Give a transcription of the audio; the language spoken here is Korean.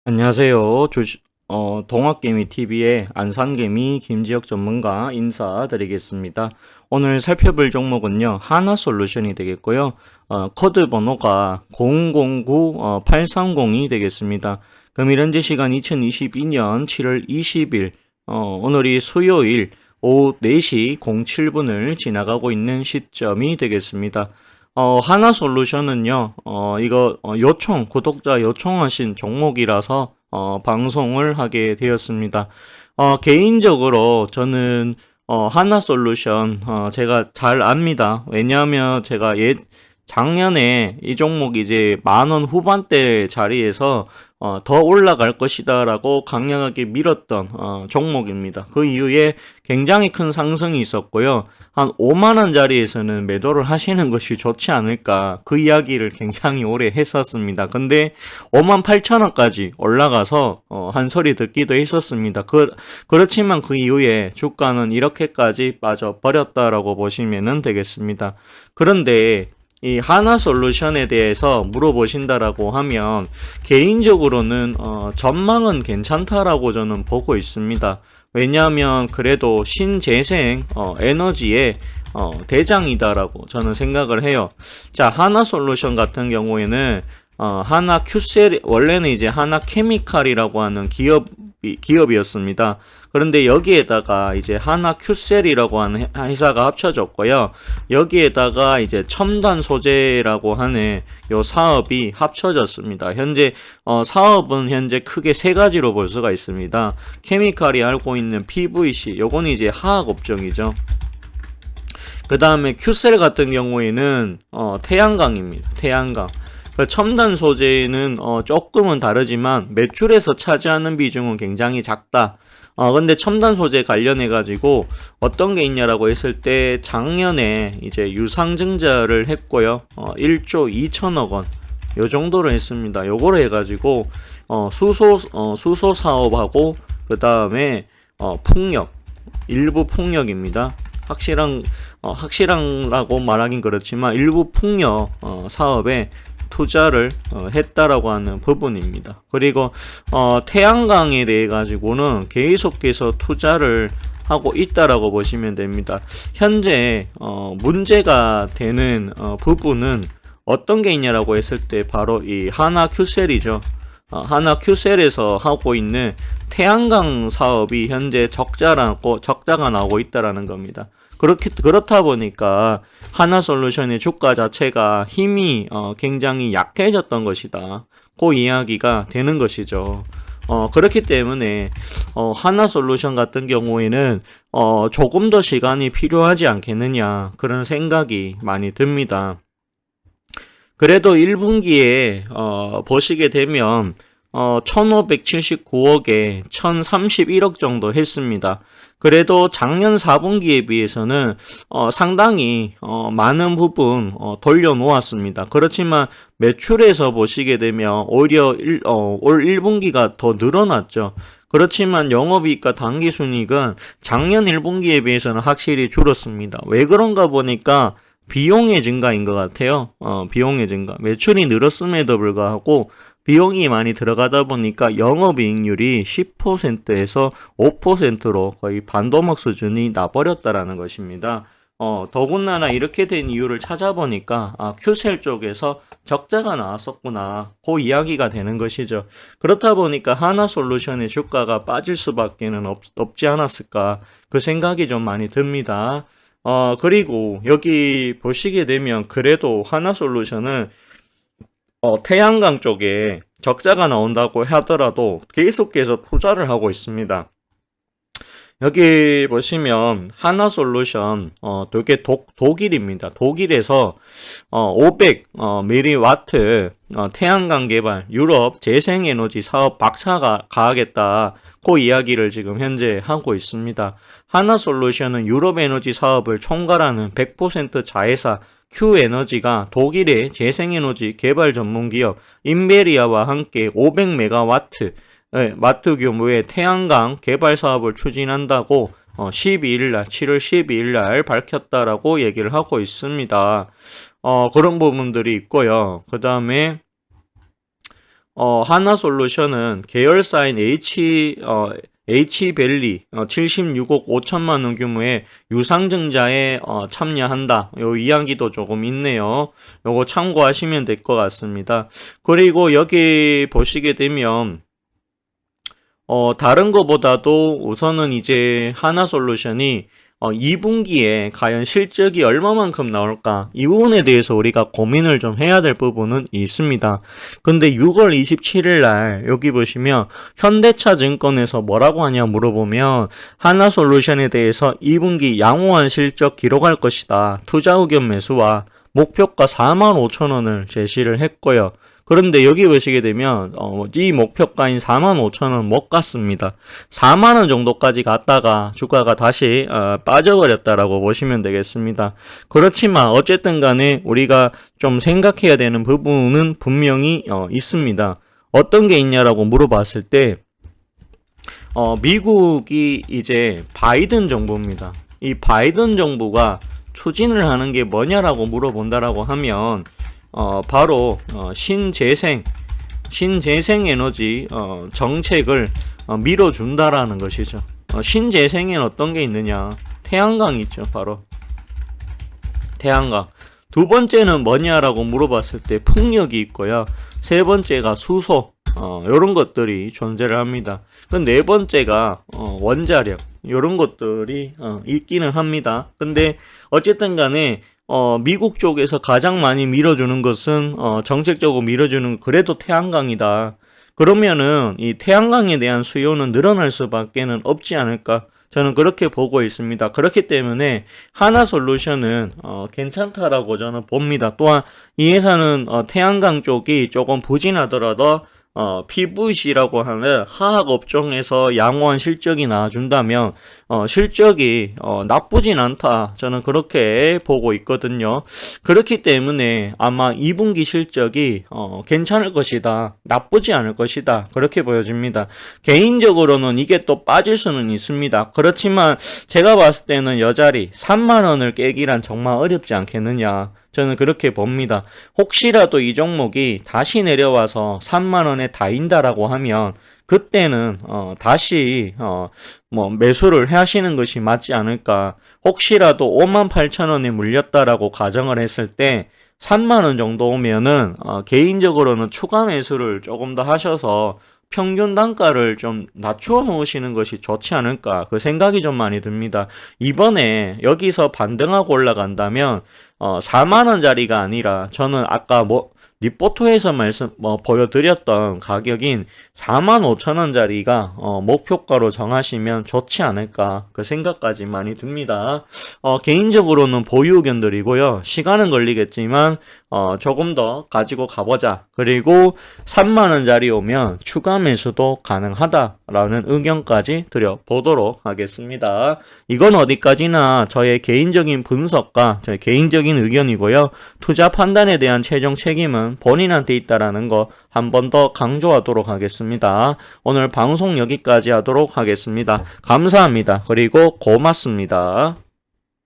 안녕하세요. 동학개미 TV의 안산개미 김지혁 전문가 인사드리겠습니다. 오늘 살펴볼 종목은요, 하나솔루션이 되겠고요. 코드 번호가 009830이 되겠습니다. 그럼 현재 시간 2022년 7월 20일, 오늘이 수요일 오후 4시 07분을 지나가고 있는 시점이 되겠습니다. 하나솔루션은요, 구독자 요청하신 종목이라서, 방송을 하게 되었습니다. 개인적으로 저는, 하나솔루션, 제가 잘 압니다. 왜냐하면 제가 작년에 이 종목이 이제 10,000원 후반대 자리에서 더 올라갈 것이다 라고 강력하게 밀었던 종목입니다. 그 이후에 굉장히 큰 상승이 있었고요. 한 5만원 자리에서는 매도를 하시는 것이 좋지 않을까, 그 이야기를 굉장히 오래 했었습니다. 근데 58,000원까지 올라가서 한 소리 듣기도 했었습니다. 그렇지만 그 이후에 주가는 이렇게까지 빠져버렸다라고 보시면 되겠습니다. 그런데 이 하나솔루션에 대해서 물어보신다라고 하면 개인적으로는 전망은 괜찮다라고 저는 보고 있습니다. 왜냐하면 그래도 신재생 에너지의 대장이다라고 저는 생각을 해요. 자, 하나솔루션 같은 경우에는 하나 큐셀, 원래는 이제 하나 케미칼이라고 하는 기업이었습니다. 그런데 여기에다가 이제 하나 큐셀이라고 하는 회사가 합쳐졌고요. 여기에다가 이제 첨단 소재라고 하는 요 사업이 합쳐졌습니다. 현재 사업은 현재 크게 세 가지로 볼 수가 있습니다. 케미칼이 앓고 있는 PVC, 요건 이제 화학 업종이죠. 그 다음에 큐셀 같은 경우에는 태양광입니다. 태양광. 그 첨단 소재는 조금은 다르지만 매출에서 차지하는 비중은 굉장히 작다. 근데 첨단 소재 관련해 가지고 어떤 게 있냐라고 했을 때 작년에 이제 유상증자를 했고요. 1조 2천억 원. 요 정도로 했습니다. 요거를 해 가지고 수소 사업하고 그다음에 풍력, 일부 풍력입니다. 확실한라고 말하긴 그렇지만 일부 풍력 사업에 투자를 했다라고 하는 부분입니다. 그리고 태양광에 대해 가지고는 계속해서 투자를 하고 있다라고 보시면 됩니다. 현재 문제가 되는 부분은 어떤 게 있냐라고 했을 때 바로 이 하나 큐셀이죠. 하나 큐셀에서 하고 있는 태양광 사업이 현재 적자가 나오고 있다라는 겁니다. 그렇다 보니까 하나솔루션의 주가 자체가 힘이 굉장히 약해졌던 것이다. 그 이야기가 되는 것이죠. 그렇기 때문에 하나솔루션 같은 경우에는 조금 더 시간이 필요하지 않겠느냐, 그런 생각이 많이 듭니다. 그래도 1분기에 보시게 되면 1579억에 1031억 정도 했습니다. 그래도 작년 4분기에 비해서는 상당히 많은 부분 돌려놓았습니다. 그렇지만 매출에서 보시게 되면 오히려 올 1분기가 더 늘어났죠. 그렇지만 영업이익과 당기순이익은 작년 1분기에 비해서는 확실히 줄었습니다. 왜 그런가 보니까 비용의 증가인 것 같아요. 비용의 증가. 매출이 늘었음에도 불구하고 비용이 많이 들어가다 보니까 영업이익률이 10%에서 5%로 거의 반도막 수준이 나버렸다라는 것입니다. 더군다나 이렇게 된 이유를 찾아보니까 큐셀 쪽에서 적자가 나왔었구나, 그 이야기가 되는 것이죠. 그렇다 보니까 하나솔루션의 주가가 빠질 수밖에는 없지 않았을까, 그 생각이 좀 많이 듭니다. 그리고 여기 보시게 되면 그래도 하나솔루션은 태양광 쪽에 적자가 나온다고 하더라도 계속해서 투자를 하고 있습니다. 여기 보시면 하나솔루션 되게 독일입니다. 독일에서 500 밀리와트 태양광 개발 유럽 재생에너지 사업 박차가 가하겠다, 그 이야기를 지금 현재 하고 있습니다. 하나솔루션은 유럽 에너지 사업을 총괄하는 100% 자회사 Q에너지가 독일의 재생에너지 개발 전문기업 인베리아와 함께 500메가와트 마트 규모의 태양광 개발 사업을 추진한다고 7월 12일날 밝혔다라고 얘기를 하고 있습니다. 그런 부분들이 있고요. 그 다음에 하나솔루션은 계열사인 H밸리 76억 5천만 원 규모의 유상증자에 참여한다. 요 이야기도 조금 있네요. 요거 참고하시면 될 것 같습니다. 그리고 여기 보시게 되면 다른 것보다도 우선은 이제 하나솔루션이 2분기에 과연 실적이 얼마만큼 나올까? 이 부분에 대해서 우리가 고민을 좀 해야 될 부분은 있습니다. 근데 6월 27일 날 여기 보시면 현대차 증권에서 뭐라고 하냐 물어보면 하나솔루션에 대해서 2분기 양호한 실적 기록할 것이다. 투자 의견 매수와 목표가 45,000원을 제시를 했고요. 그런데 여기 보시게 되면 이 목표가인 45,000원 못 갔습니다. 4만원 정도까지 갔다가 주가가 다시 빠져버렸다라고 보시면 되겠습니다. 그렇지만 어쨌든 간에 우리가 좀 생각해야 되는 부분은 분명히 있습니다. 어떤 게 있냐라고 물어봤을 때 미국이 이제 바이든 정부입니다. 이 바이든 정부가 추진을 하는 게 뭐냐라고 물어본다라고 하면 바로 신재생 에너지 정책을 밀어준다라는 것이죠. 신재생에는 어떤 게 있느냐? 태양광 있죠. 바로 태양광. 두 번째는 뭐냐라고 물어봤을 때 풍력이 있고요. 세 번째가 수소 이런 것들이 존재를 합니다. 그 네 번째가 원자력 이런 것들이 있기는 합니다. 근데 어쨌든 간에 미국 쪽에서 가장 많이 밀어주는 것은 정책적으로 밀어주는 그래도 태양광이다. 그러면은 이 태양광에 대한 수요는 늘어날 수밖에는 없지 않을까? 저는 그렇게 보고 있습니다. 그렇기 때문에 하나솔루션은 괜찮다라고 저는 봅니다. 또한 이 회사는 태양광 쪽이 조금 부진하더라도 PVC라고 하는 화학 업종에서 양호한 실적이 나와준다면 실적이 나쁘진 않다. 저는 그렇게 보고 있거든요. 그렇기 때문에 아마 2분기 실적이 괜찮을 것이다. 나쁘지 않을 것이다. 그렇게 보여집니다. 개인적으로는 이게 또 빠질 수는 있습니다. 그렇지만 제가 봤을 때는 여자리 3만원을 깨기란 정말 어렵지 않겠느냐. 저는 그렇게 봅니다. 혹시라도 이 종목이 다시 내려와서 3만원에 닿인다라고 하면 그때는 다시 매수를 하시는 것이 맞지 않을까. 혹시라도 58,000원에 물렸다라고 가정을 했을 때 3만원 정도 오면은 개인적으로는 추가 매수를 조금 더 하셔서 평균 단가를 좀 낮추어 놓으시는 것이 좋지 않을까 그 생각이 좀 많이 듭니다. 이번에 여기서 반등하고 올라간다면 4만원짜리가 아니라 저는 아까 리포트에서 보여드렸던 가격인 45,000원짜리가 목표가로 정하시면 좋지 않을까 그 생각까지 많이 듭니다. 개인적으로는 보유 의견들이고요. 시간은 걸리겠지만 조금 더 가지고 가보자. 그리고 3만원짜리 오면 추가 매수도 가능하다라는 의견까지 드려보도록 하겠습니다. 이건 어디까지나 저의 개인적인 분석과 저의 개인적인 의견이고요. 투자 판단에 대한 최종 책임은 본인한테 있다라는 거 한 번 더 강조하도록 하겠습니다. 오늘 방송 여기까지 하도록 하겠습니다. 감사합니다. 그리고 고맙습니다.